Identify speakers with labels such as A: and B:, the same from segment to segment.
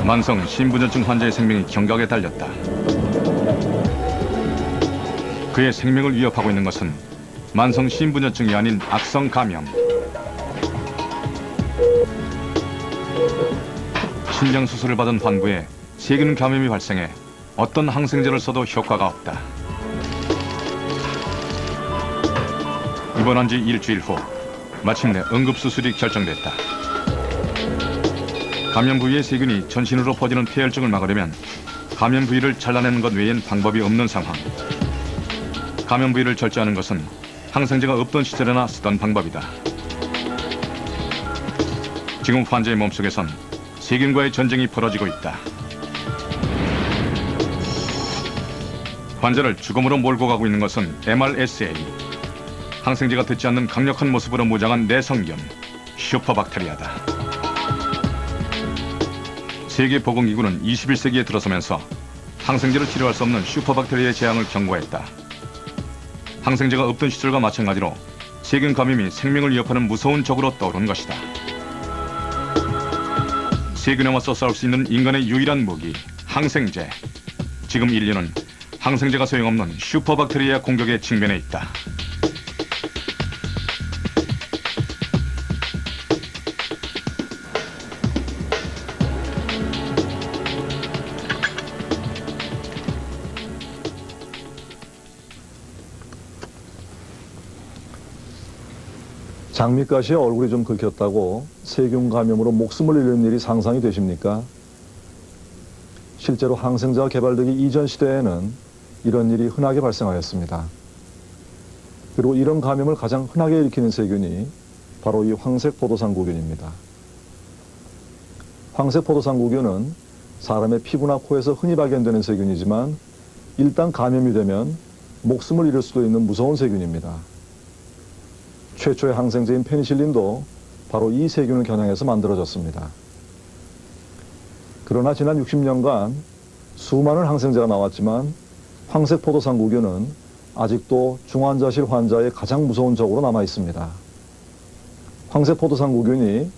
A: 만성 심부전증 환자의 생명이 경각에 달렸다. 그의 생명을 위협하고 있는 것은 만성 심부전증이 아닌 악성 감염. 심장 수술을 받은 환부에 세균 감염이 발생해 어떤 항생제를 써도 효과가 없다. 입원한 지 일주일 후 마침내 응급수술이 결정됐다. 감염 부위의 세균이 전신으로 퍼지는 폐혈증을 막으려면 감염 부위를 잘라내는 것 외엔 방법이 없는 상황. 감염 부위를 절제하는 것은 항생제가 없던 시절에나 쓰던 방법이다. 지금 환자의 몸속에선 세균과의 전쟁이 벌어지고 있다. 환자를 죽음으로 몰고 가고 있는 것은 MRSA. 항생제가 듣지 않는 강력한 모습으로 무장한 내성균, 슈퍼박테리아다. 세계보건기구는 21세기에 들어서면서 항생제로 치료할 수 없는 슈퍼박테리아의 재앙을 경고했다. 항생제가 없던 시절과 마찬가지로 세균 감염이 생명을 위협하는 무서운 적으로 떠오른 것이다. 세균에 맞서 싸울 수 있는 인간의 유일한 무기, 항생제. 지금 인류는 항생제가 소용없는 슈퍼박테리아 공격에 직면해 있다.
B: 장미가 씨의 얼굴이 좀 긁혔다고 세균 감염으로 목숨을 잃는 일이 상상이 되십니까? 실제로 항생제가 개발되기 이전 시대에는 이런 일이 흔하게 발생하였습니다. 그리고 이런 감염을 가장 흔하게 일으키는 세균이 바로 이 황색포도상구균입니다. 황색포도상구균은 사람의 피부나 코에서 흔히 발견되는 세균이지만 일단 감염이 되면 목숨을 잃을 수도 있는 무서운 세균입니다. 최초의 항생제인 페니실린도 바로 이 세균을 겨냥해서 만들어졌습니다. 그러나 지난 60년간 수많은 항생제가 나왔지만 황색포도상구균은 아직도 중환자실 환자의 가장 무서운 적으로 남아 있습니다. 황색포도상구균이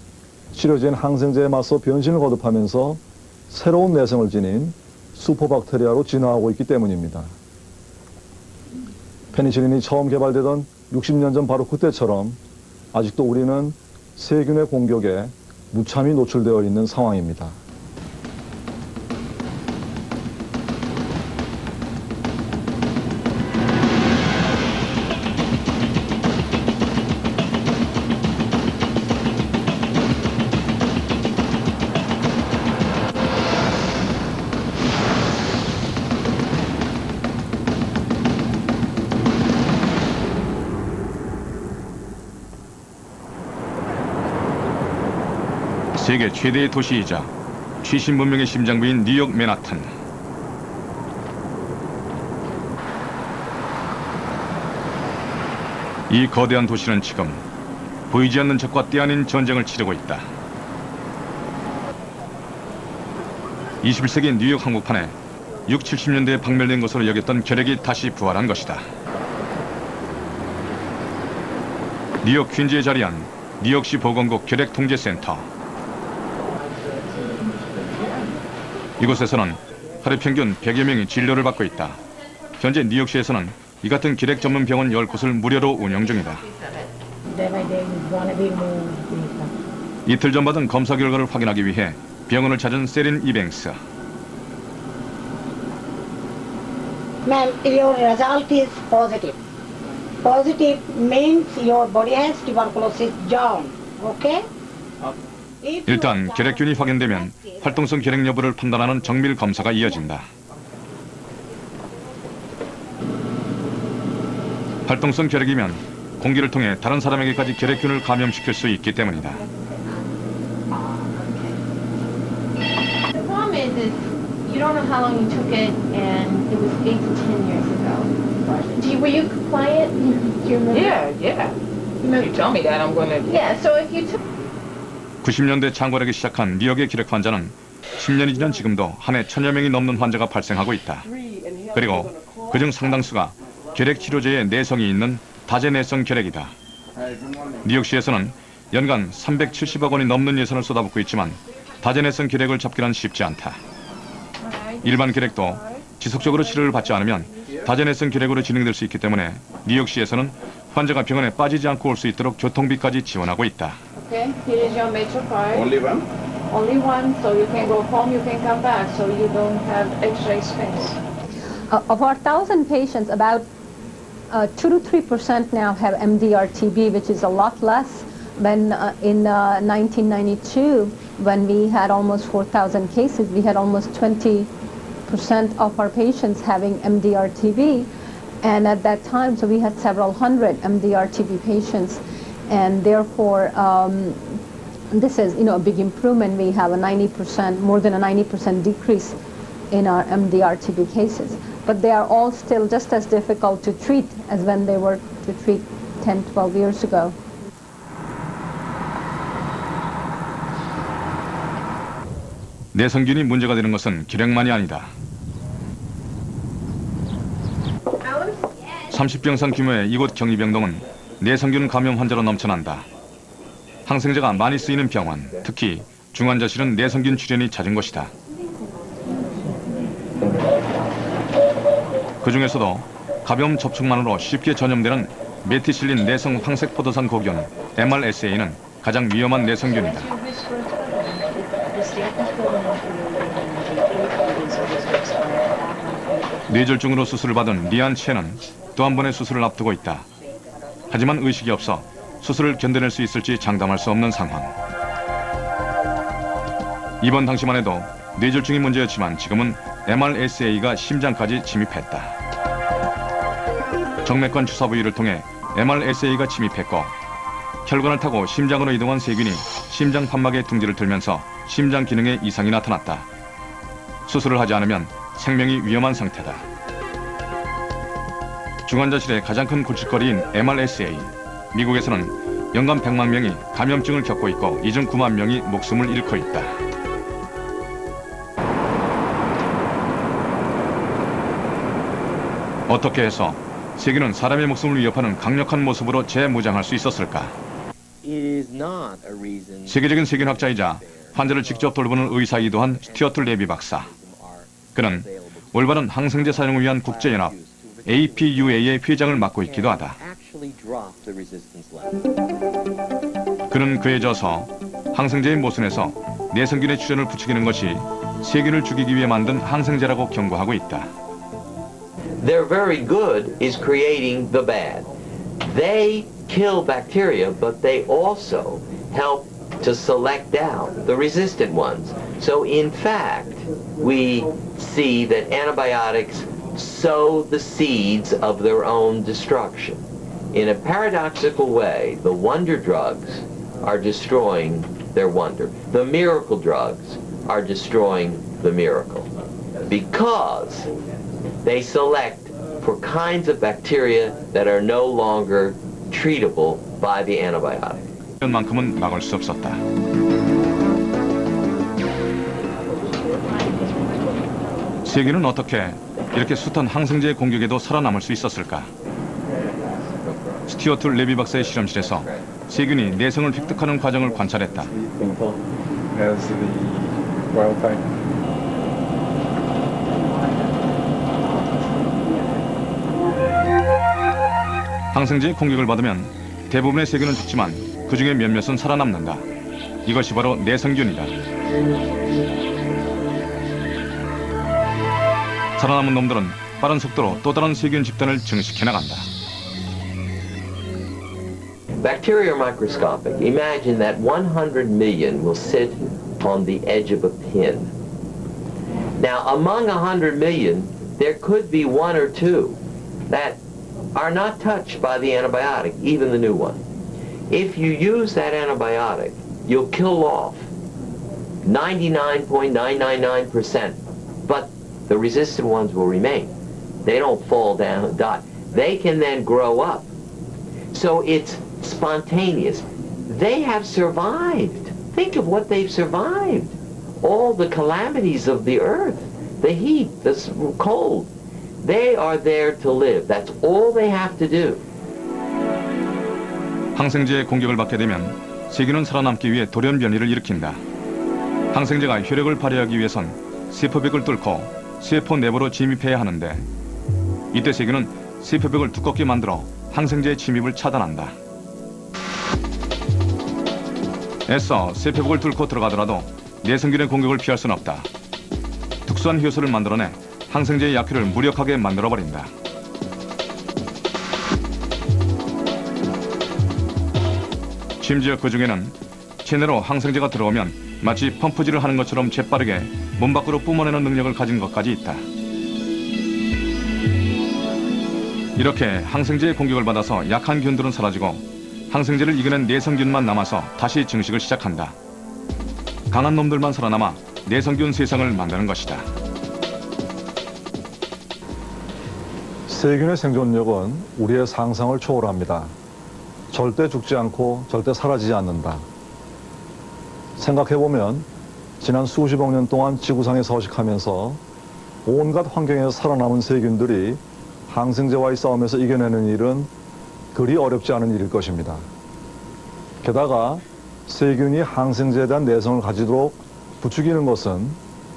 B: 치료제인 항생제에 맞서 변신을 거듭하면서 새로운 내성을 지닌 슈퍼박테리아로 진화하고 있기 때문입니다. 페니실린이 처음 개발되던 60년 전 바로 그때처럼 아직도 우리는 세균의 공격에 무참히 노출되어 있는 상황입니다.
A: 세계 최대의 도시이자 최신 문명의 심장부인 뉴욕 맨하튼. 이 거대한 도시는 지금 보이지 않는 적과 때 아닌 전쟁을 치르고 있다. 21세기 뉴욕 한복판에 6, 70년대에 박멸된 것으로 여겼던 결핵이 다시 부활한 것이다. 뉴욕 퀸즈에 자리한 뉴욕시 보건국 결핵통제센터. 이곳에서는 하루 평균 100여 명이 진료를 받고 있다. 현재 뉴욕시에서는 이 같은 결핵 전문 병원 10곳을 무료로 운영 중이다. 이틀 전 받은 검사 결과를 확인하기 위해 병원을 찾은 세린 이뱅스.
C: Ma'am, your result is positive. Positive means your body has tuberculosis germ. Okay?
A: 일단 결핵균이 확인되면 활동성 결핵 여부를 판단하는 정밀 검사가 이어진다. 활동성 결핵이면 공기를 통해 다른 사람에게까지 결핵균을 감염시킬 수 있기 때문이다.
D: The problem is you don't know how long you took it, and it was 8 to 10 years ago. Were you compliant? Do you remember?
E: Yeah. You tell me that, I'm gonna.
D: Yeah. So if you took
A: 90년대 창궐하기 시작한 뉴욕의 결핵 환자는 10년이 지난 지금도 한 해 1000여 명이 넘는 환자가 발생하고 있다. 그리고 그중 상당수가 결핵 치료제에 내성이 있는 다제내성 결핵이다. 뉴욕시에서는 연간 370억 원이 넘는 예산을 쏟아붓고 있지만 다제내성 결핵을 잡기란 쉽지 않다. 일반 결핵도 지속적으로 치료를 받지 않으면 다제내성 결핵으로 진행될 수 있기 때문에 뉴욕시에서는 환자가 병원에 빠지지 않고 올 수 있도록 교통비까지 지원하고 있다.
D: Okay, here is your Metro card.
F: Only one?
D: Only one, so you can go home, you can come back, so you don't have extra expense.
G: Of our 1,000 patients, about 2 to 3% now have MDR-TB, which is a lot less than in 1992, when we had almost 4,000 cases. We had almost 20% of our patients having MDR-TB, and at that time, so we had several hundred MDR-TB patients, and therefore, this is, a big improvement. We have a 90%, more than a 90% decrease in our MDR-TB cases. But they are all still just as difficult to treat as when they were to treat 10, 12 years ago.
A: 내성균이 문제가 되는 것은 결핵만이 아니다. 30병상 규모의 이곳 격리병동은 내성균 감염 환자로 넘쳐난다. 항생제가 많이 쓰이는 병원, 특히 중환자실은 내성균 출현이 잦은 곳이다. 그 중에서도 가벼운 접촉만으로 쉽게 전염되는 메티실린 내성 황색포도산 고균 MRSA는 가장 위험한 내성균이다. 뇌졸중으로 수술을 받은 리안 채는 또 한 번의 수술을 앞두고 있다. 하지만 의식이 없어 수술을 견뎌낼 수 있을지 장담할 수 없는 상황. 입원 당시만 해도 뇌졸중이 문제였지만 지금은 MRSA가 심장까지 침입했다. 정맥관 주사 부위를 통해 MRSA가 침입했고 혈관을 타고 심장으로 이동한 세균이 심장 판막에 둥지를 들면서 심장 기능에 이상이 나타났다. 수술을 하지 않으면 생명이 위험한 상태다. 중환자실의 가장 큰 골칫거리인 MRSA. 미국에서는 연간 100만 명이 감염증을 겪고 있고 이 중 9만 명이 목숨을 잃고 있다. 어떻게 해서 세균은 사람의 목숨을 위협하는 강력한 모습으로 재무장할 수 있었을까? 세계적인 세균학자이자 환자를 직접 돌보는 의사이기도 한 스튜어트 레비 박사. 그는 올바른 항생제 사용을 위한 국제연합 APUA의 회장을 맡고 있기도 하다. 그는 그에 져서 항생제의 모순에서 내성균의 출현을 부추기는 것이 세균을 죽이기 위해 만든 항생제라고 경고하고 있다.
H: They're very good is creating the bad. They kill bacteria, but they also help to select out the resistant ones. So in fact, we see that antibiotics sow the seeds of their own destruction. In a paradoxical way, the wonder drugs are destroying their wonder. The miracle drugs are destroying the miracle. Because they select for kinds of bacteria that are no longer treatable by the antibiotic.
A: 만큼은 막을 수 없었다. 세균은 어떻게 이렇게 숱한 항생제의 공격에도 살아남을 수 있었을까? 스튜어트 레비 박사의 실험실에서 세균이 내성을 획득하는 과정을 관찰했다. 항생제의 공격을 받으면 대부분의 세균은 죽지만 그 중에 몇몇은 살아남는다. 이것이 바로 내성균이다. 살아남은 놈들은 빠른 속도로 또 다른 세균 집단을 증식해 나간다.
H: Bacteria are microscopic. Imagine that 100 million will sit on the edge of a pin. Now, among 100 million, there could be one or two that are not touched by the antibiotic, even the new one. If you use that antibiotic, you'll kill off 99.999%, but the resistant ones will remain. They don't fall down and die. They can then grow up. So it's spontaneous. They have survived. Think of what they've survived. All the calamities of the earth, the heat, the cold. They are there to live. That's all they have to do.
A: 항생제의 공격을 받게 되면 세균은 살아남기 위해 돌연 변이를 일으킨다. 항생제가 효력을 발휘하기 위해선 세포벽을 뚫고 세포 내부로 진입해야 하는데 이때 세균은 세포벽을 두껍게 만들어 항생제의 침입을 차단한다. 애써 세포벽을 뚫고 들어가더라도 내성균의 공격을 피할 수는 없다. 특수한 효소를 만들어내 항생제의 약효를 무력하게 만들어버린다. 심지어 그 중에는 체내로 항생제가 들어오면 마치 펌프질을 하는 것처럼 재빠르게 몸 밖으로 뿜어내는 능력을 가진 것까지 있다. 이렇게 항생제의 공격을 받아서 약한 균들은 사라지고 항생제를 이겨낸 내성균만 남아서 다시 증식을 시작한다. 강한 놈들만 살아남아 내성균 세상을 만드는 것이다.
B: 세균의 생존력은 우리의 상상을 초월합니다. 절대 죽지 않고 절대 사라지지 않는다. 생각해보면 지난 수십억 년 동안 지구상에 서식하면서 온갖 환경에서 살아남은 세균들이 항생제와의 싸움에서 이겨내는 일은 그리 어렵지 않은 일일 것입니다. 게다가 세균이 항생제에 대한 내성을 가지도록 부추기는 것은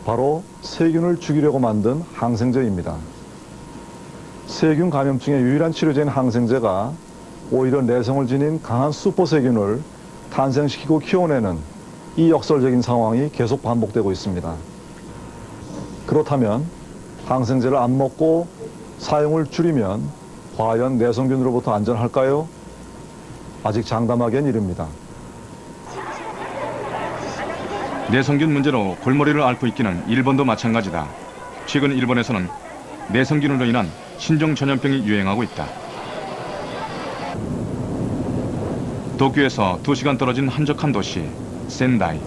B: 바로 세균을 죽이려고 만든 항생제입니다. 세균 감염증의 유일한 치료제인 항생제가 오히려 내성을 지닌 강한 슈퍼세균을 탄생시키고 키워내는 이 역설적인 상황이 계속 반복되고 있습니다. 그렇다면 항생제를 안 먹고 사용을 줄이면 과연 내성균으로부터 안전할까요? 아직 장담하기엔 이릅니다.
A: 내성균 문제로 골머리를 앓고 있기는 일본도 마찬가지다. 최근 일본에서는 내성균으로 인한 신종 전염병이 유행하고 있다. 도쿄에서 2시간 떨어진 한적한 도시 센다이.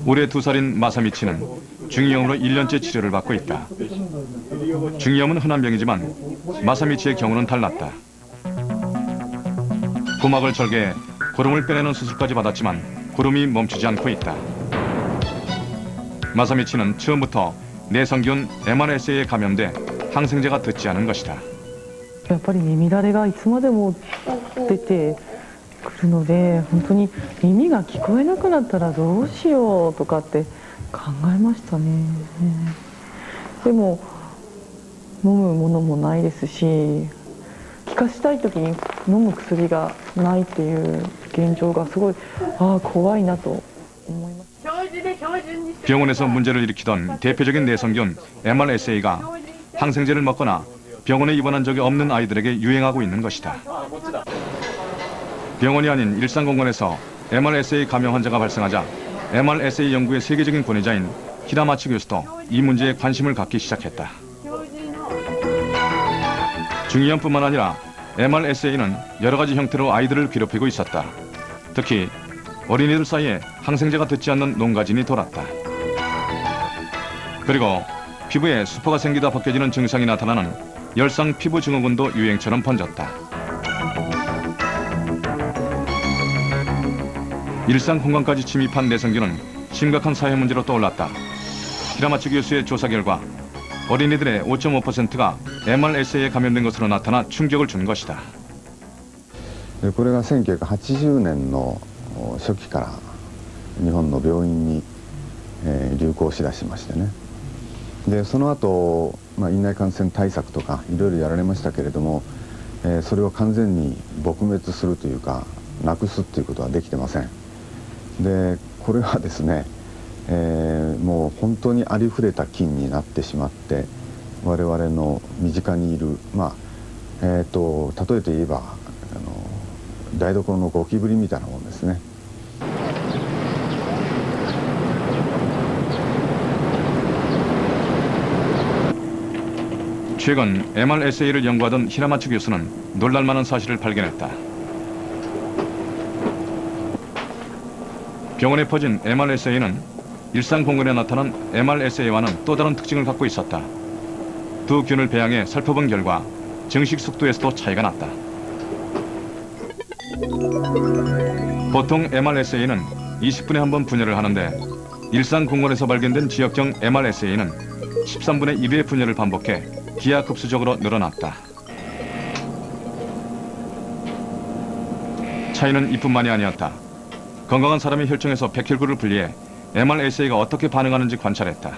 A: 올해 2살인 마사미치는 중이염으로 1년째 치료를 받고 있다. 중이염은 흔한 병이지만 마사미치의 경우는 달랐다. 고막을 절개해 고름을 빼내는 수술까지 받았지만 고름이 멈추지 않고 있다. 마사미치는 처음부터 내성균 MRSA에 감염돼 항생제가 듣지 않은 것이다.
F: やっぱり耳だれがいつまでも出てくるので、本当に耳が聞こえなくなったらどうしようとかって考えましたね。でも飲むものもないですし、効かしたい時に飲む薬がないっていう現状がすごい怖いなと思います。
A: 병원에서 문제를 일으키던 대표적인 내성균 MRSA가 항생제를 먹거나 병원에 입원한 적이 없는 아이들에게 유행하고 있는 것이다. 병원이 아닌 일상공원에서 MRSA 감염 환자가 발생하자 MRSA 연구의 세계적인 권위자인 히라마치 교수도 이 문제에 관심을 갖기 시작했다. 중이염뿐만 아니라 MRSA는 여러 가지 형태로 아이들을 괴롭히고 있었다. 특히 어린이들 사이에 항생제가 듣지 않는 농가진이 돌았다. 그리고 피부에 수포가 생기다 벗겨지는 증상이 나타나는 열상 피부 증후군도 유행처럼 번졌다. 일상 공간까지 침입한 내성균은 심각한 사회 문제로 떠올랐다. 히라마치 교수의 조사 결과 어린이들의 5.5%가 MRSA에 감염된 것으로 나타나 충격을 준 것이다.
I: これが1980年の初期から日本の病院に流行しだしましてね。でその後、院内感染対策とかいろいろやられましたけれども、それを完全に撲滅するというかなくすっていうことはできてません。でこれはですね、もう本当にありふれた菌になってしまって我々の身近にいる例えて言えば台所のゴキブリみたいなものですね。
A: 최근 MRSA를 연구하던 히라마츠 교수는 놀랄만한 사실을 발견했다. 병원에 퍼진 MRSA는 일상 공간에 나타난 MRSA와는 또 다른 특징을 갖고 있었다. 두 균을 배양해 살펴본 결과 증식 속도에서도 차이가 났다. 보통 MRSA는 20분에 한 번 분열을 하는데 일상 공간에서 발견된 지역적 MRSA는 13분의 1회 분열을 반복해 기하급수적으로 늘어났다. 차이는 이뿐만이 아니었다. 건강한 사람의 혈청에서 백혈구를 분리해 MRSA가 어떻게 반응하는지 관찰했다.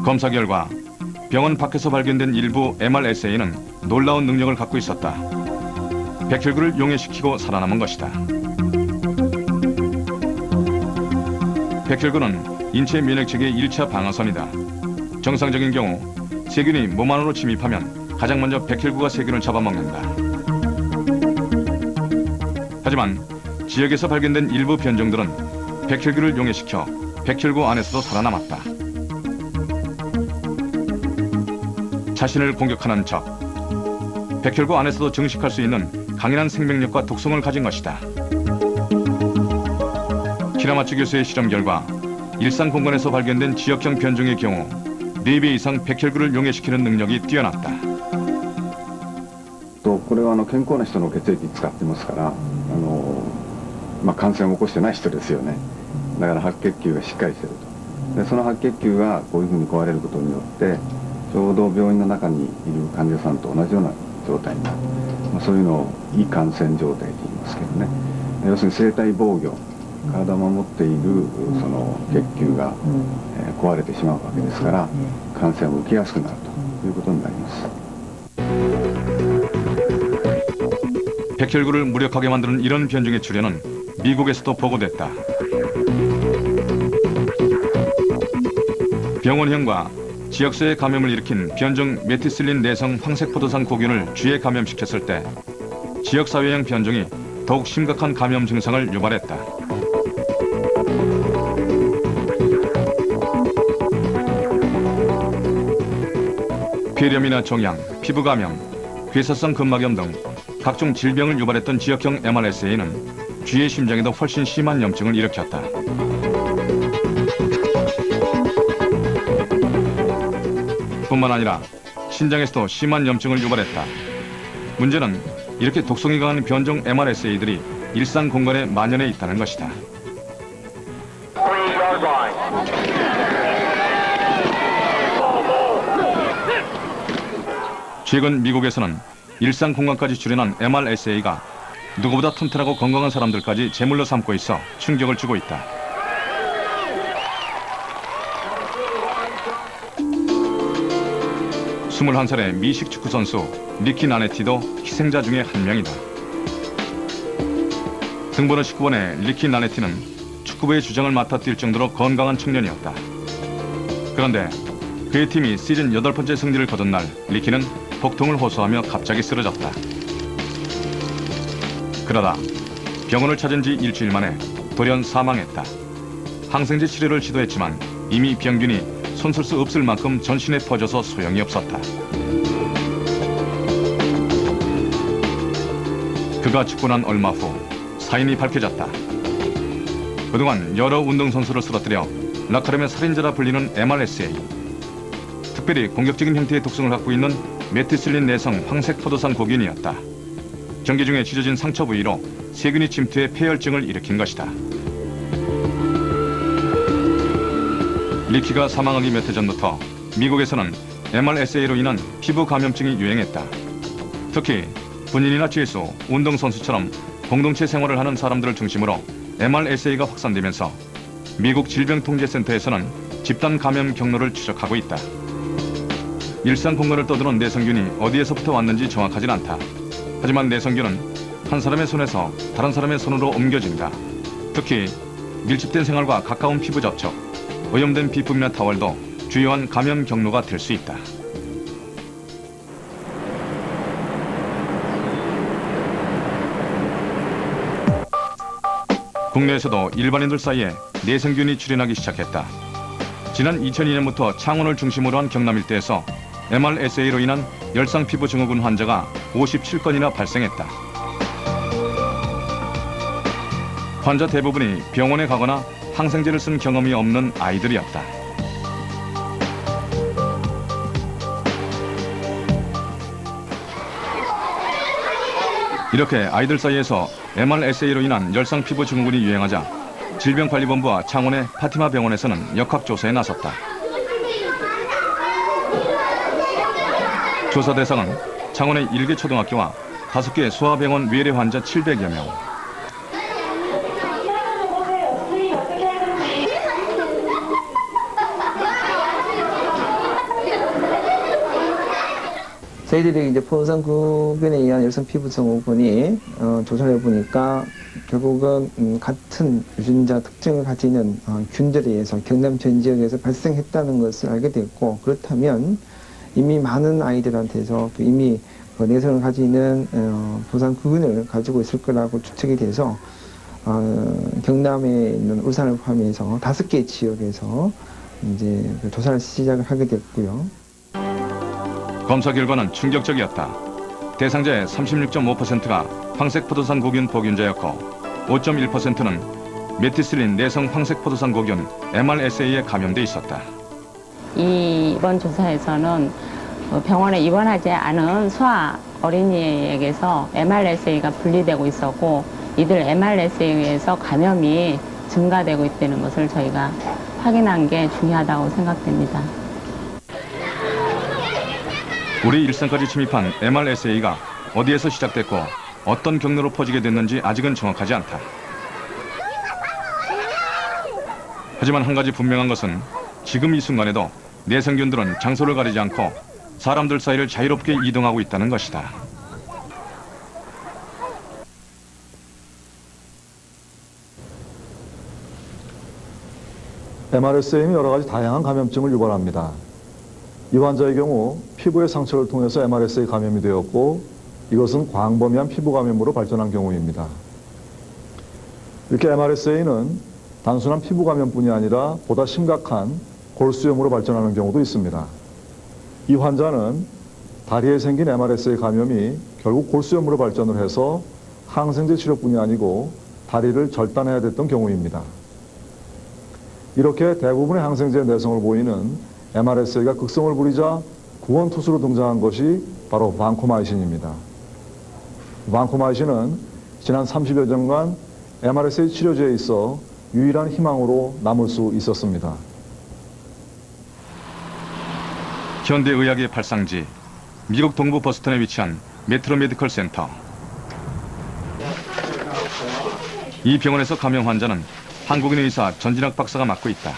A: 검사 결과 병원 밖에서 발견된 일부 MRSA는 놀라운 능력을 갖고 있었다. 백혈구를 용해시키고 살아남은 것이다. 백혈구는 인체 면역체계의 1차 방어선이다. 정상적인 경우 세균이 몸 안으로 침입하면 가장 먼저 백혈구가 세균을 잡아먹는다. 하지만 지역에서 발견된 일부 변종들은 백혈구를 용해시켜 백혈구 안에서도 살아남았다. 자신을 공격하는 적, 백혈구 안에서도 증식할 수 있는 강인한 생명력과 독성을 가진 것이다. 키라마츠 교수의 실험 결과 일상 공간에서 발견된 지역형 변종의 경우 4배 이상 백혈구를 용해시키는 능력이 뛰어났다.
I: これは健康な人の血液使ってますから感染を起こしてない人ですよね。だから白血球がしっかりしてると。でその白血球がこういうふうに壊れることによってちょうど病院の中にいる患者さんと同じような状態になる、そういうのをいい感染状態と言いますけどね。要するに生体防御、体を守っているその血球が、壊れてしまうわけですから感染を受けやすくなるということになります。
A: 백혈구를 무력하게 만드는 이런 변종의 출현은 미국에서도 보고됐다. 병원형과 지역사회 감염을 일으킨 변종 메티실린 내성 황색포도산 고균을 쥐에 감염시켰을 때 지역사회형 변종이 더욱 심각한 감염 증상을 유발했다. 폐렴이나 종양, 피부감염, 괴사성 근막염 등 각종 질병을 유발했던 지역형 MRSA는 쥐의 심장에도 훨씬 심한 염증을 일으켰다. 뿐만 아니라 신장에서도 심한 염증을 유발했다. 문제는 이렇게 독성이 강한 변종 MRSA들이 일상 공간에 만연해 있다는 것이다. 최근 미국에서는 일상 공간까지 출현한 MRSA가 누구보다 튼튼하고 건강한 사람들까지 제물로 삼고 있어 충격을 주고 있다. (21살의) 미식 축구 선수 리키 나네티도 희생자 중에 한 명이다. 등번호 19번의 리키 나네티는 축구부의 주장을 맡아 뛸 정도로 건강한 청년이었다. 그런데 그의 팀이 시즌 8번째 승리를 거둔 날 리키는 복통을 호소하며 갑자기 쓰러졌다. 그러다 병원을 찾은 지 일주일 만에 돌연 사망했다. 항생제 치료를 시도했지만 이미 병균이 손쓸 수 없을 만큼 전신에 퍼져서 소용이 없었다. 그가 죽고 난 얼마 후 사인이 밝혀졌다. 그동안 여러 운동선수를 쓰러뜨려 라카렘의 살인자라 불리는 MRSA, 특별히 공격적인 형태의 독성을 갖고 있는 메티실린 내성 황색포도산 고균이었다. 경기 중에 찢어진 상처 부위로 세균이 침투해 폐혈증을 일으킨 것이다. 리키가 사망하기 몇 해 전부터 미국에서는 MRSA로 인한 피부 감염증이 유행했다. 특히 군인이나 죄수, 운동선수처럼 공동체 생활을 하는 사람들을 중심으로 MRSA가 확산되면서 미국 질병통제센터에서는 집단 감염 경로를 추적하고 있다. 일상 공간을 떠도는 내성균이 어디에서부터 왔는지 정확하진 않다. 하지만 내성균은 한 사람의 손에서 다른 사람의 손으로 옮겨진다. 특히 밀집된 생활과 가까운 피부 접촉, 오염된 비품이나 타월도 주요한 감염 경로가 될 수 있다. 국내에서도 일반인들 사이에 내성균이 출현하기 시작했다. 지난 2002년부터 창원을 중심으로 한 경남 일대에서 MRSA로 인한 열상 피부 증후군 환자가 57건이나 발생했다. 환자 대부분이 병원에 가거나 항생제를 쓴 경험이 없는 아이들이었다. 이렇게 아이들 사이에서 MRSA로 인한 열상 피부 증후군이 유행하자 질병관리본부와 창원의 파티마 병원에서는 역학조사에 나섰다. 조사 대상은 창원의 1개 초등학교와 5개 소아병원 외래 환자 700여 명.
J: 저희들이 이제 포상구균에 의한 열성 피부 증후군이 조사를 해보니까 결국은 같은 유전자 특징을 가지는 균들에 의해서 경남 전 지역에서 발생했다는 것을 알게 됐고, 그렇다면 이미 많은 아이들한테서 이미 내성을 가지는 포상구균을 가지고 있을 거라고 추측이 돼서 경남에 있는 울산을 포함해서 5개 지역에서 이제 조사를 시작을 하게 됐고요.
A: 검사 결과는 충격적이었다. 대상자의 36.5%가 황색포도상 고균 보균자였고 5.1%는 메티실린 내성 황색포도상 고균 MRSA에 감염돼 있었다.
K: 이번 조사에서는 병원에 입원하지 않은 소아 어린이에게서 MRSA가 분리되고 있었고, 이들 MRSA에 의해서 감염이 증가되고 있다는 것을 저희가 확인한 게 중요하다고 생각됩니다.
A: 우리 일상까지 침입한 MRSA가 어디에서 시작됐고 어떤 경로로 퍼지게 됐는지 아직은 정확하지 않다. 하지만 한 가지 분명한 것은 지금 이 순간에도 내성균들은 장소를 가리지 않고 사람들 사이를 자유롭게 이동하고 있다는 것이다.
B: MRSA는 여러 가지 다양한 감염증을 유발합니다. 이 환자의 경우 피부의 상처를 통해서 MRSA 감염이 되었고, 이것은 광범위한 피부 감염으로 발전한 경우입니다. 이렇게 MRSA는 단순한 피부 감염뿐이 아니라 보다 심각한 골수염으로 발전하는 경우도 있습니다. 이 환자는 다리에 생긴 MRSA 감염이 결국 골수염으로 발전을 해서 항생제 치료뿐이 아니고 다리를 절단해야 됐던 경우입니다. 이렇게 대부분의 항생제 내성을 보이는 MRSA가 극성을 부리자 구원투수로 등장한 것이 바로 반코마이신입니다. 반코마이신은 지난 30여 년간 MRSA 치료제에 있어 유일한 희망으로 남을 수 있었습니다.
A: 현대의학의 발상지, 미국 동부 버스턴에 위치한 메트로 메디컬 센터. 이 병원에서 감염 환자는 한국인 의사 전진학 박사가 맡고 있다.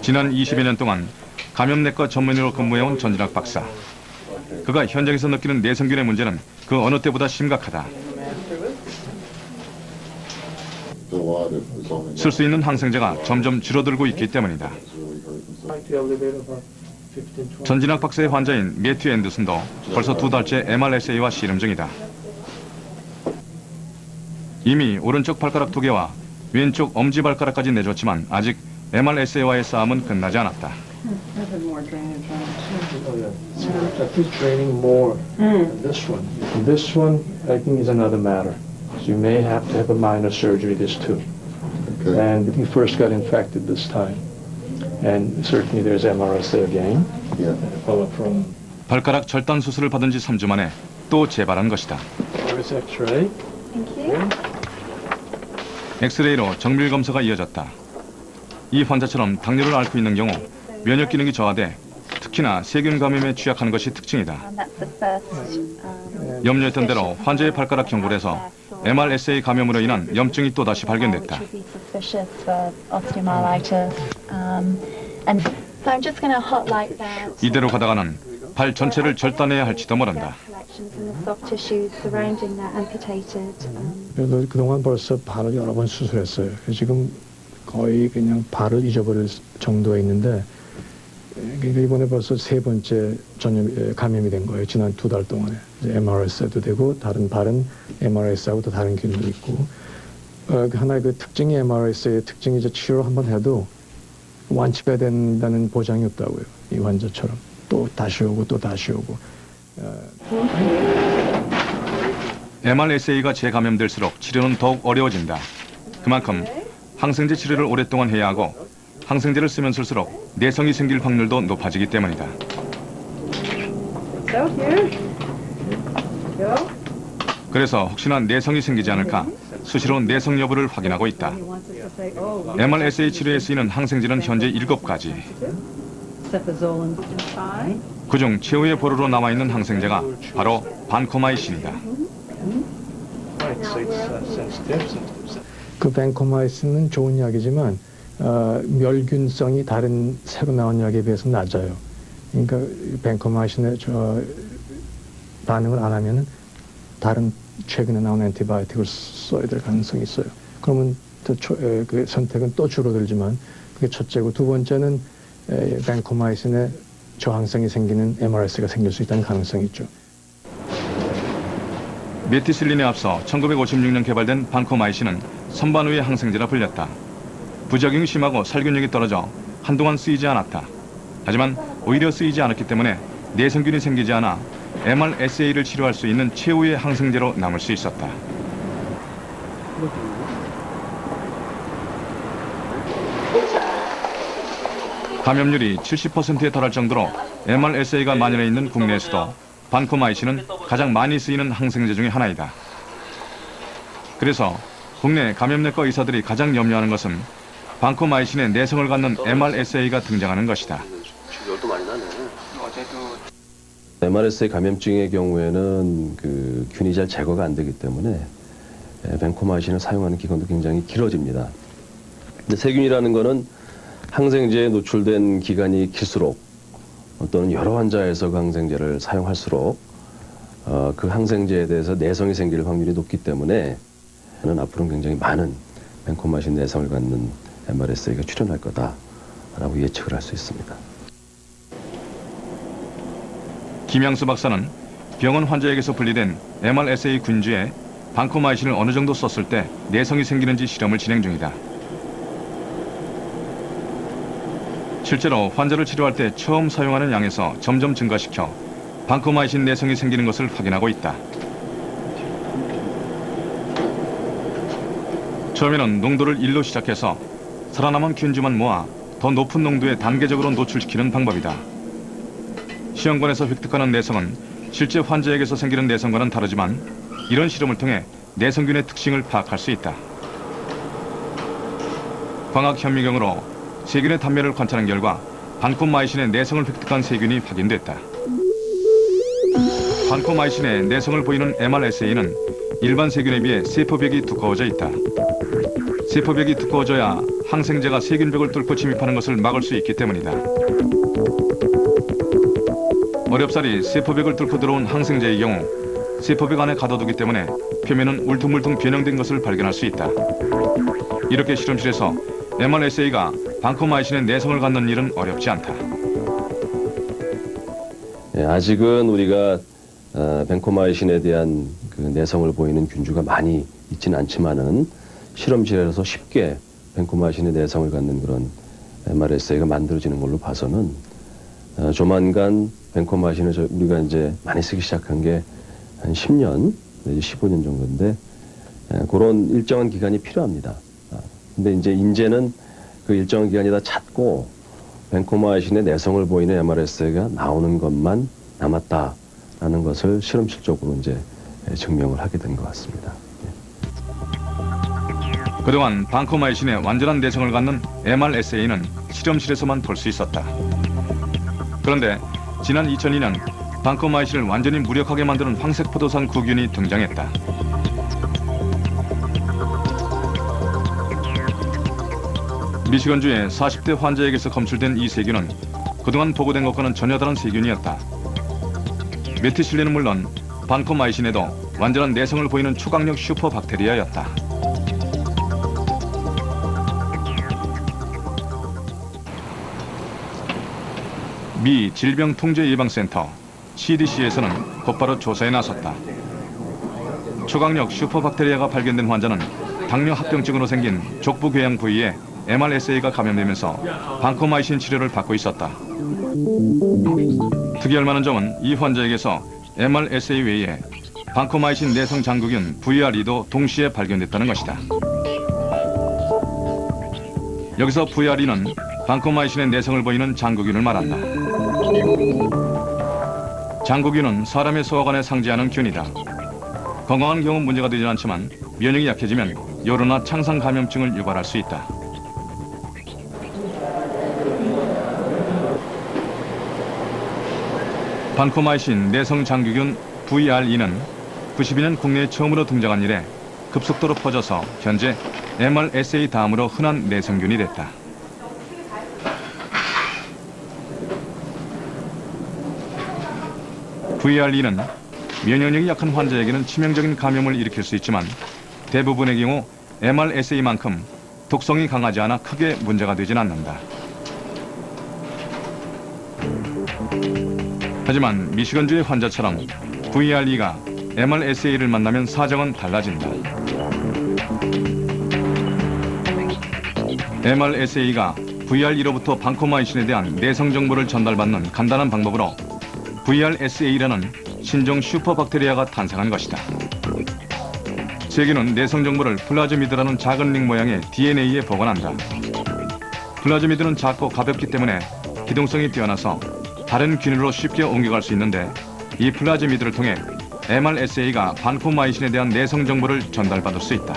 A: 지난 20여 년 동안 감염내과 전문의로 근무해온 전진학 박사. 그가 현장에서 느끼는 내성균의 문제는 그 어느 때보다 심각하다. 쓸 수 있는 항생제가 점점 줄어들고 있기 때문이다. 전진학 박사의 환자인 매튜 앤더슨도 벌써 2달째 MRSA와 씨름 중이다. 이미 오른쪽 발가락 2개와 왼쪽 엄지발가락까지 내줬지만 아직 MRSA와의 싸움은 끝나지 않았다.
L: This one, I think, is another matter. So you may have to have a minor surgery, this too. And you first got infected this time. And certainly there's MRSA again. Follow from.
A: 발가락 절단 수술을 받은 지 3주 만에 또 재발한 것이다.
L: Here's X-ray.
D: Thank you.
A: 엑스레이로 정밀 검사가 이어졌다. 이 환자처럼 당뇨를 앓고 있는 경우 면역 기능이 저하돼 특히나 세균 감염에 취약한 것이 특징이다. 염려했던 대로 환자의 발가락 경골에서 MRSA 감염으로 인한 염증이 또다시 발견됐다. 이대로 가다가는 발 전체를 절단해야 할지도 모른다.
L: 그래서 그동안 벌써 발을 여러 번 수술했어요. 지금 거의 그냥 발을 잊어버릴 정도에 있는데, 그러니까 이번에 벌써 3번째 감염이 된 거예요. 지난 2달 동안에. MRSA도 되고 다른 발은 MRSA하고 또 다른 균도 있고, 하나의 그 특징이 MRSA의 특징이 이제 치료를 한번 해도 완치가 된다는 보장이 없다고요. 이 환자처럼 또 다시 오고 또 다시 오고.
A: MRSA가 재감염될수록 치료는 더욱 어려워진다. 그만큼 항생제 치료를 오랫동안 해야 하고 항생제를 쓰면 쓸수록 내성이 생길 확률도 높아지기 때문이다. 그래서 혹시나 내성이 생기지 않을까 수시로 내성 여부를 확인하고 있다. MRSA 치료에 쓰이는 항생제는 현재 7가지. 그중 최후의 보루로 남아있는 항생제가 바로 반코마이신이다.
L: 그 벤코마이신은 좋은 약이지만 멸균성이 다른 새로 나온 약에 비해서 낮아요. 그러니까 벤코마이신에 반응을 안 하면은 다른 최근에 나온 엔티바이오틱을 써야 될 가능성이 있어요. 그러면 그 선택은 또 줄어들지만 그게 첫째고, 두 번째는 벤코마이신에 저항성이 생기는 MRS가 생길 수 있다는 가능성이 있죠.
A: 메티실린에 앞서 1956년 개발된 반코마이신은 선반후의 항생제라 불렸다. 부작용이 심하고 살균력이 떨어져 한동안 쓰이지 않았다. 하지만 오히려 쓰이지 않았기 때문에 내성균이 생기지 않아 MRSA를 치료할 수 있는 최후의 항생제로 남을 수 있었다. 감염률이 70%에 달할 정도로 MRSA가 만연해 있는 국내에서도 반코마이신은 가장 많이 쓰이는 항생제 중에 하나이다. 그래서 국내 감염내과 의사들이 가장 염려하는 것은 반코마이신의 내성을 갖는 MRSA가 등장하는 것이다.
M: MRSA 감염증의 경우에는 그 균이 잘 제거가 안 되기 때문에 벤코마이신을 사용하는 기간도 굉장히 길어집니다. 근데 세균이라는 거는 항생제에 노출된 기간이 길수록 또는 여러 환자에서 그 항생제를 사용할수록 그 항생제에 대해서 내성이 생길 확률이 높기 때문에 앞으로는 굉장히 많은 벤코마이신 내성을 갖는 MRSA가 출현할 거다라고 예측을 할 수 있습니다.
A: 김양수 박사는 병원 환자에게서 분리된 MRSA 균주에 반코마이신을 어느 정도 썼을 때 내성이 생기는지 실험을 진행 중이다. 실제로 환자를 치료할 때 처음 사용하는 양에서 점점 증가시켜 반코마이신 내성이 생기는 것을 확인하고 있다. 처음에는 농도를 1로 시작해서 살아남은 균주만 모아 더 높은 농도에 단계적으로 노출시키는 방법이다. 시험관에서 획득하는 내성은 실제 환자에게서 생기는 내성과는 다르지만 이런 실험을 통해 내성균의 특징을 파악할 수 있다. 광학 현미경으로 세균의 단면을 관찰한 결과 반코마이신의 내성을 획득한 세균이 확인됐다. 반코마이신의 내성을 보이는 MRSA는 일반 세균에 비해 세포벽이 두꺼워져 있다. 세포벽이 두꺼워져야 항생제가 세균벽을 뚫고 침입하는 것을 막을 수 있기 때문이다. 어렵사리 세포벽을 뚫고 들어온 항생제의 경우 세포벽 안에 가둬두기 때문에 표면은 울퉁불퉁 변형된 것을 발견할 수 있다. 이렇게 실험실에서 MRSA가 반코마이신의 내성을 갖는 일은 어렵지 않다.
M: 아직은 우리가 벤코마이신에 대한 그 내성을 보이는 균주가 많이 있지는 않지만은 실험실에서 쉽게 벤코마이신의 내성을 갖는 그런 MRSA가 만들어지는 걸로 봐서는 조만간 벤코마이신을 우리가 이제 많이 쓰기 시작한 게 한 10년, 내지 15년 정도인데 그런 일정한 기간이 필요합니다. 근데 이제는 그 일정한 기간이 다 찼고 벤코마이신의 내성을 보이는 MRSA가 나오는 것만 남았다라는 것을 실험실적으로 이제 증명을 하게 된 것 같습니다.
A: 그동안 반코마이신의 완전한 내성을 갖는 MRSA는 실험실에서만 볼 수 있었다. 그런데 지난 2002년 반코마이신을 완전히 무력하게 만드는 황색포도상 구균이 등장했다. 미시건주의 40대 환자에게서 검출된 이 세균은 그동안 보고된 것과는 전혀 다른 세균이었다. 메티실린은 물론 반코마이신에도 완전한 내성을 보이는 초강력 슈퍼박테리아였다. 미 질병통제예방센터 CDC에서는 곧바로 조사에 나섰다. 초강력 슈퍼박테리아가 발견된 환자는 당뇨 합병증으로 생긴 족부궤양 부위에 MRSA가 감염되면서 반코마이신 치료를 받고 있었다. 특이할 만한 점은 이 환자에게서 MRSA 외에 반코마이신 내성 장구균 VRE도 동시에 발견됐다는 것이다. 여기서 VRE는 반코마이신의 내성을 보이는 장구균을 말한다. 장구균은 사람의 소화관에 상지하는 균이다. 건강한 경우 문제가 되지 않지만 면역이 약해지면 요로나 창상 감염증을 유발할 수 있다. 반코마이신 내성 장기균 VRE는 92년 국내에 처음으로 등장한 이래 급속도로 퍼져서 현재 MRSA 다음으로 흔한 내성균이 됐다. VRE는 면역력이 약한 환자에게는 치명적인 감염을 일으킬 수 있지만 대부분의 경우 MRSA만큼 독성이 강하지 않아 크게 문제가 되진 않는다. 하지만 미시건주의 환자처럼 VRE가 MRSA를 만나면 사정은 달라진다. MRSA가 VRE로부터 반코마이신에 대한 내성 정보를 전달받는 간단한 방법으로 VRSA라는 신종 슈퍼박테리아가 탄생한 것이다. 세균은 내성 정보를 플라즈미드라는 작은 링 모양의 DNA에 보관한다. 플라즈미드는 작고 가볍기 때문에 기동성이 뛰어나서 다른 균으로 쉽게 옮겨갈 수 있는데 이 플라즈미드를 통해 MRSA가 반코마이신에 대한 내성 정보를 전달받을 수 있다.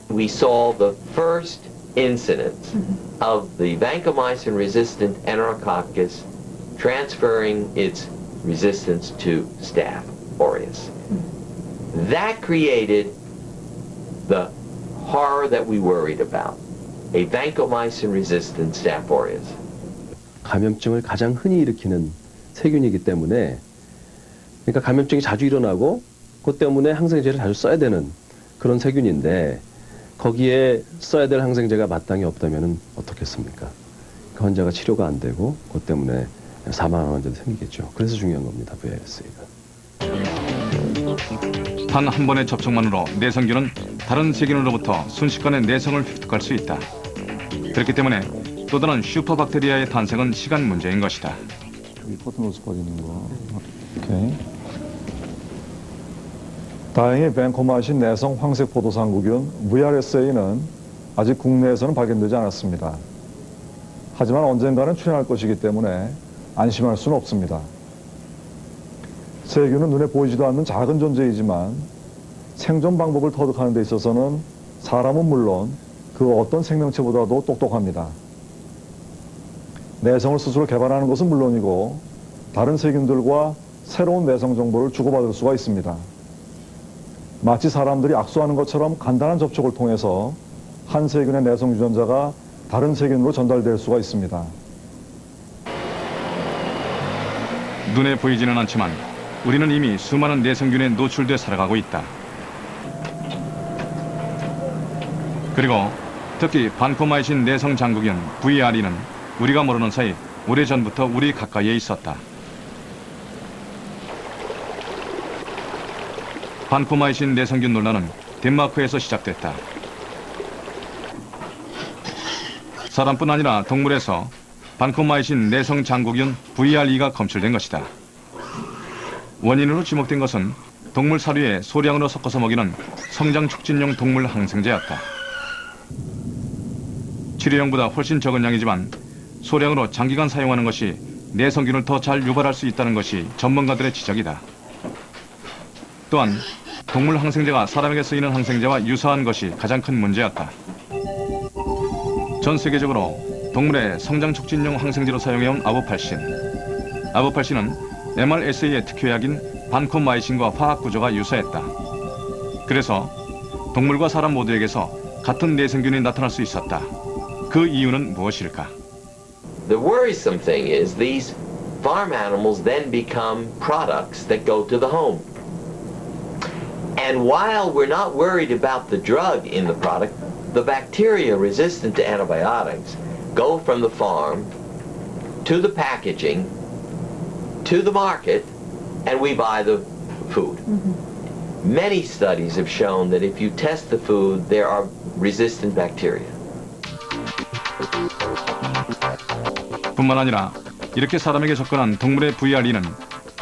H: We saw the first incidence of the vancomycin-resistant Enterococcus transferring its resistance to Staph aureus. That created the horror that we worried about, a vancomycin-resistant Staph aureus.
M: 감염증을 가장 흔히 일으키는 세균이기 때문에 그러니까 감염증이 자주 일어나고 그것 때문에 항생제를 자주 써야 되는 그런 세균인데 거기에 써야 될 항생제가 마땅히 없다면 어떻겠습니까? 그 환자가 치료가 안 되고 그것 때문에 사망하는 환자도 생기겠죠. 그래서 중요한 겁니다. VRSA가.
A: 단 한 번의 접촉만으로 내성균은 다른 세균으로부터 순식간에 내성을 획득할 수 있다. 그렇기 때문에 또 다른 슈퍼박테리아의 탄생은 시간 문제인 것이다.
B: 여기 포트노스 빠지는 거. 오케이. 다행히 밴코마이신 내성 황색 포도상구균 VRSA는 아직 국내에서는 발견되지 않았습니다. 하지만 언젠가는 출현할 것이기 때문에 안심할 수는 없습니다. 세균은 눈에 보이지도 않는 작은 존재이지만 생존 방법을 터득하는 데 있어서는 사람은 물론 그 어떤 생명체보다도 똑똑합니다. 내성을 스스로 개발하는 것은 물론이고 다른 세균들과 새로운 내성 정보를 주고받을 수가 있습니다. 마치 사람들이 악수하는 것처럼 간단한 접촉을 통해서 한 세균의 내성 유전자가 다른 세균으로 전달될 수가 있습니다.
A: 눈에 보이지는 않지만 우리는 이미 수많은 내성균에 노출돼 살아가고 있다. 그리고 특히 반코마이신 내성 장구균 VRE는 우리가 모르는 사이 오래전부터 우리 가까이에 있었다. 반코마이신 내성균 논란은 덴마크에서 시작됐다. 사람뿐 아니라 동물에서 반코마이신 내성 장구균 VRE가 검출된 것이다. 원인으로 지목된 것은 동물 사료에 소량으로 섞어서 먹이는 성장 촉진용 동물 항생제였다. 치료용보다 훨씬 적은 양이지만 소량으로 장기간 사용하는 것이 내성균을 더 잘 유발할 수 있다는 것이 전문가들의 지적이다. 또한 동물 항생제가 사람에게 쓰이는 항생제와 유사한 것이 가장 큰 문제였다. 전 세계적으로 동물의 성장 촉진용 항생제로 사용해온 아보팔신. 아보팔신은 MRSA의 특효약인 반코마이신과 화학 구조가 유사했다. 그래서 동물과 사람 모두에게서 같은 내성균이 나타날 수 있었다. 그 이유는 무엇일까?
H: The worrisome thing is these farm animals then become products that go to the home. And while we're not worried about the drug in the product, the bacteria resistant to antibiotics go from the farm to the packaging to the market, and we buy the food. Many studies have shown that if you test the food, there are resistant bacteria.
A: 뿐만 아니라 이렇게 사람에게 접근한 동물의 VRE는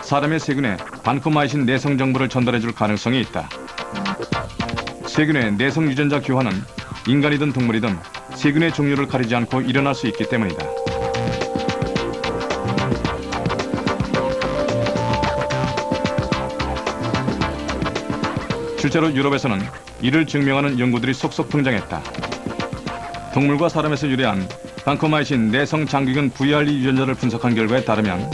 A: 사람의 세균에 반코마이신 내성 정보를 전달해줄 가능성이 있다. 세균의 내성 유전자 교환은 인간이든 동물이든 세균의 종류를 가리지 않고 일어날 수 있기 때문이다. 실제로 유럽에서는 이를 증명하는 연구들이 속속 등장했다. 동물과 사람에서 유래한 반코마이신 내성 장기균 VRE 유전자를 분석한 결과에 따르면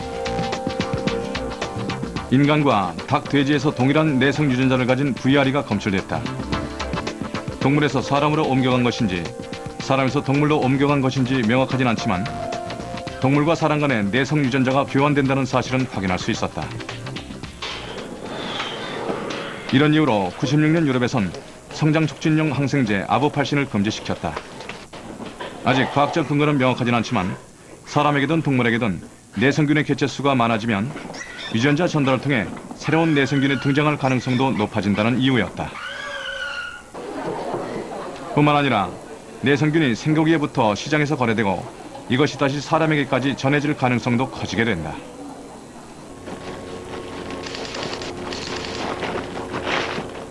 A: 인간과 닭, 돼지에서 동일한 내성 유전자를 가진 VRE가 검출됐다. 동물에서 사람으로 옮겨간 것인지 사람에서 동물로 옮겨간 것인지 명확하진 않지만 동물과 사람 간의 내성 유전자가 교환된다는 사실은 확인할 수 있었다. 이런 이유로 96년 유럽에선 성장 촉진용 항생제 아보팔신을 금지시켰다. 아직 과학적 근거는 명확하진 않지만 사람에게든 동물에게든 내성균의 개체수가 많아지면 유전자 전달을 통해 새로운 내성균이 등장할 가능성도 높아진다는 이유였다. 뿐만 아니라 내성균이 생고기에부터 시장에서 거래되고 이것이 다시 사람에게까지 전해질 가능성도 커지게 된다.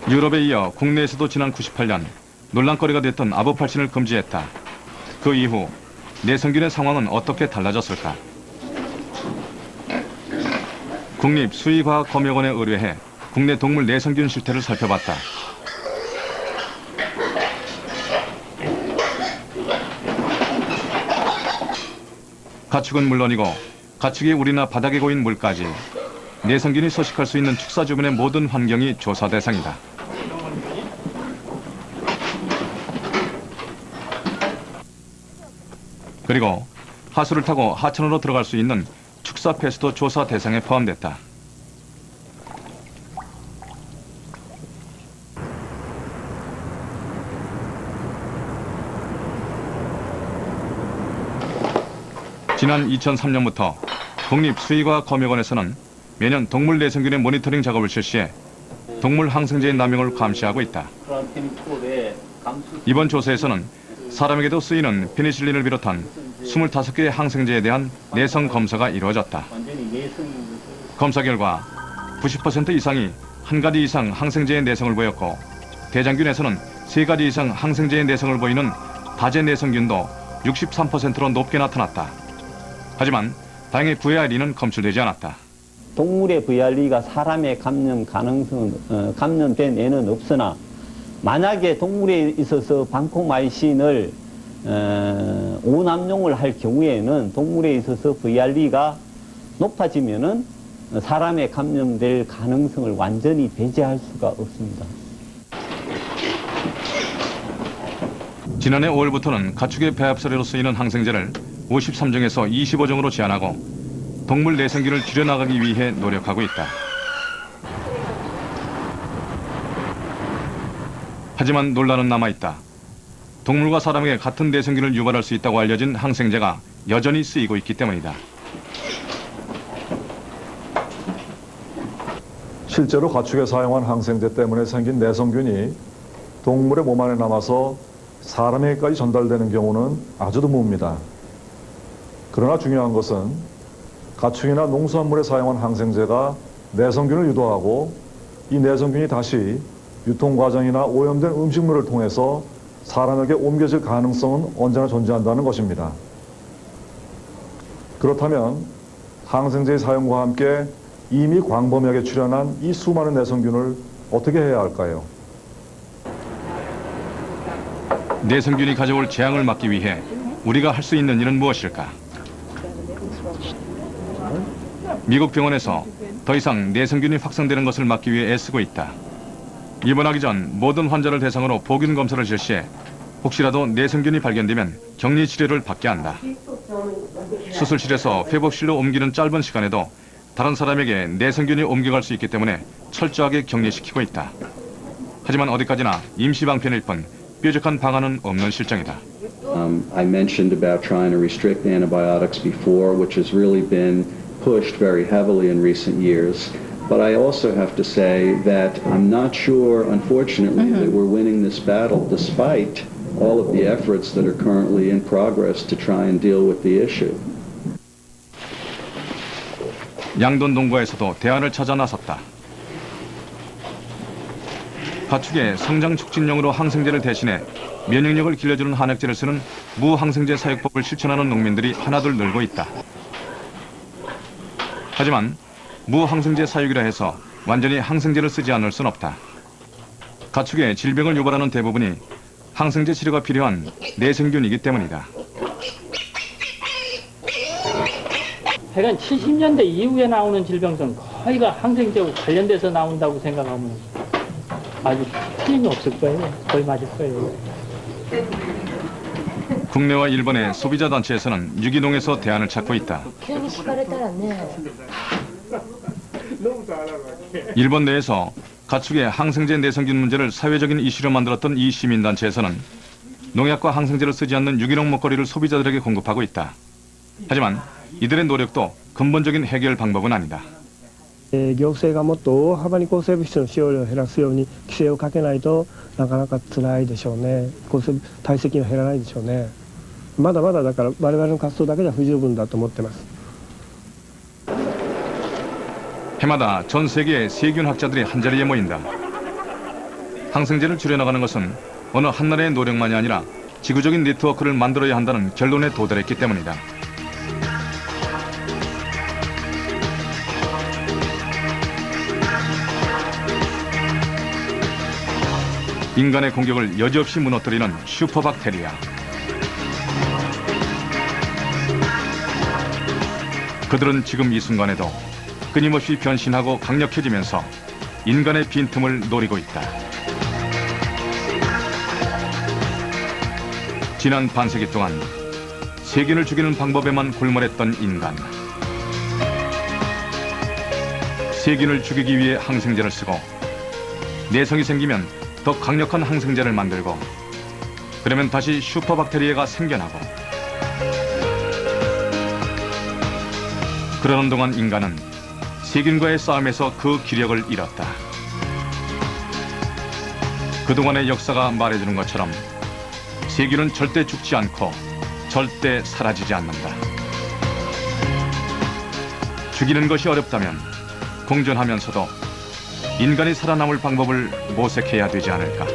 A: 유럽에 이어 국내에서도 지난 98년 논란거리가 됐던 아보팔신을 금지했다. 그 이후 내성균의 상황은 어떻게 달라졌을까? 국립수의과학검역원에 의뢰해 국내 동물 내성균 실태를 살펴봤다. 가축은 물론이고 가축이 우리나 바닥에 고인 물까지 내성균이 서식할 수 있는 축사 주변의 모든 환경이 조사 대상이다. 그리고 하수를 타고 하천으로 들어갈 수 있는 축사 폐수도 조사 대상에 포함됐다. 지난 2003년부터 국립수의과학검역원에서는 매년 동물 내성균의 모니터링 작업을 실시해 동물 항생제의 남용을 감시하고 있다. 이번 조사에서는 사람에게도 쓰이는 페니실린을 비롯한 25개의 항생제에 대한 내성 검사가 이루어졌다. 검사 결과 90% 이상이 한 가지 이상 항생제의 내성을 보였고 대장균에서는 3가지 이상 항생제의 내성을 보이는 다제 내성균도 63%로 높게 나타났다. 하지만 다행히 VRE는 검출되지 않았다.
N: 동물의 VRE가 사람의 감염 가능성은 감염된 애는 없으나 만약에 동물에 있어서 방코마이신을 오남용을 할 경우에는 동물에 있어서 VRE가 높아지면은 사람에 감염될 가능성을 완전히 배제할 수가 없습니다.
A: 지난해 5월부터는 가축의 배합사료로 쓰이는 항생제를 53종에서 25종으로 제한하고 동물 내성균을 줄여나가기 위해 노력하고 있다. 하지만 논란은 남아있다. 동물과 사람에게 같은 내성균을 유발할 수 있다고 알려진 항생제가 여전히 쓰이고 있기 때문이다.
B: 실제로 가축에 사용한 항생제 때문에 생긴 내성균이 동물의 몸 안에 남아서 사람에게까지 전달되는 경우는 아주 드뭅니다. 그러나 중요한 것은 가축이나 농수산물에 사용한 항생제가 내성균을 유도하고 이 내성균이 다시 유통과정이나 오염된 음식물을 통해서 사람에게 옮겨질 가능성은 언제나 존재한다는 것입니다. 그렇다면 항생제의 사용과 함께 이미 광범위하게 출현한 이 수많은 내성균을 어떻게 해야 할까요?
A: 내성균이 가져올 재앙을 막기 위해 우리가 할 수 있는 일은 무엇일까? 미국 병원에서 더 이상 내성균이 확산되는 것을 막기 위해 애쓰고 있다. 입원하기 전 모든 환자를 대상으로 보균 검사를 실시해 혹시라도 내성균이 발견되면 격리 치료를 받게 한다. 수술실에서 회복실로 옮기는 짧은 시간에도 다른 사람에게 내성균이 옮겨갈 수 있기 때문에 철저하게 격리시키고 있다. 하지만 어디까지나 임시 방편일 뿐 뾰족한 방안은 없는 실정이다.
O: I mentioned about trying to restrict antibiotics before, which has really been pushed very heavily in recent years. But I also have to say that I'm not sure, unfortunately, that we're winning this battle despite all of the efforts that are currently in progress to try and deal with the issue.
A: 양돈 농가에서도 대안을 찾아 나섰다. 가축의 성장 촉진용으로 항생제를 대신해 면역력을 길러주는 한약재를 쓰는 무항생제 사육법을 실천하는 농민들이 하나둘 늘고 있다. 하지만 무항생제 사육이라 해서 완전히 항생제를 쓰지 않을 순 없다. 가축의 질병을 유발하는 대부분이 항생제 치료가 필요한 내성균이기 때문이다.
P: 하여간 70년대 이후에 나오는 질병들은 거의가 항생제하고 관련돼서 나온다고 생각하면 아주 틀림이 없을 거예요. 거의 맞을 거예요.
A: 국내와 일본의 소비자 단체에서는 유기농에서 대안을 찾고 있다. 일본 내에서 가축의 항생제 내성균 문제를 사회적인 이슈로 만들었던 이 시민단체에서는 농약과 항생제를 쓰지 않는 유기농 먹거리를 소비자들에게 공급하고 있다. 하지만 이들의 노력도 근본적인 해결 방법은 아니다.
Q: 行政がもっと大幅に抗生物質の使用量を減らすように規制をかけないとなかなか辛いでしょうね。抗生体積が減らないでしょうね。まだまだだから我々の活動だけでは不十分だと思ってます。
A: 해마다 전 세계의 세균학자들이 한자리에 모인다. 항생제를 줄여나가는 것은 어느 한 나라의 노력만이 아니라 지구적인 네트워크를 만들어야 한다는 결론에 도달했기 때문이다. 인간의 공격을 여지없이 무너뜨리는 슈퍼박테리아. 그들은 지금 이 순간에도 끊임없이 변신하고 강력해지면서 인간의 빈틈을 노리고 있다. 지난 반세기 동안 세균을 죽이는 방법에만 골몰했던 인간. 세균을 죽이기 위해 항생제를 쓰고 내성이 생기면 더 강력한 항생제를 만들고 그러면 다시 슈퍼박테리아가 생겨나고 그러는 동안 인간은 세균과의 싸움에서 그 기력을 잃었다. 그동안의 역사가 말해주는 것처럼 세균은 절대 죽지 않고 절대 사라지지 않는다. 죽이는 것이 어렵다면 공존하면서도 인간이 살아남을 방법을 모색해야 되지 않을까.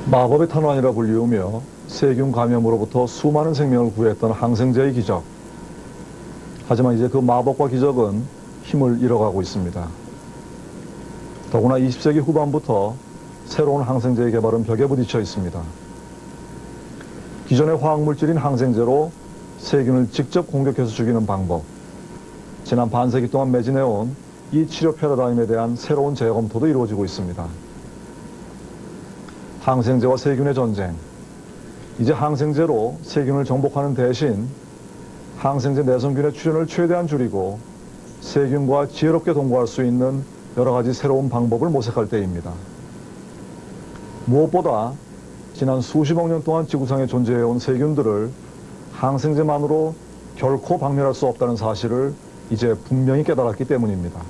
B: 마법의 탄환이라 불리우며 세균 감염으로부터 수많은 생명을 구했던 항생제의 기적. 하지만 이제 그 마법과 기적은 힘을 잃어가고 있습니다. 더구나 20세기 후반부터 새로운 항생제의 개발은 벽에 부딪혀 있습니다. 기존의 화학물질인 항생제로 세균을 직접 공격해서 죽이는 방법. 지난 반세기 동안 매진해온 이 치료 패러다임에 대한 새로운 재검토도 이루어지고 있습니다. 항생제와 세균의 전쟁. 이제 항생제로 세균을 정복하는 대신 항생제 내성균의 출현을 최대한 줄이고 세균과 지혜롭게 동거할 수 있는 여러 가지 새로운 방법을 모색할 때입니다. 무엇보다 지난 수십억 년 동안 지구상에 존재해온 세균들을 항생제만으로 결코 박멸할 수 없다는 사실을 이제 분명히 깨달았기 때문입니다.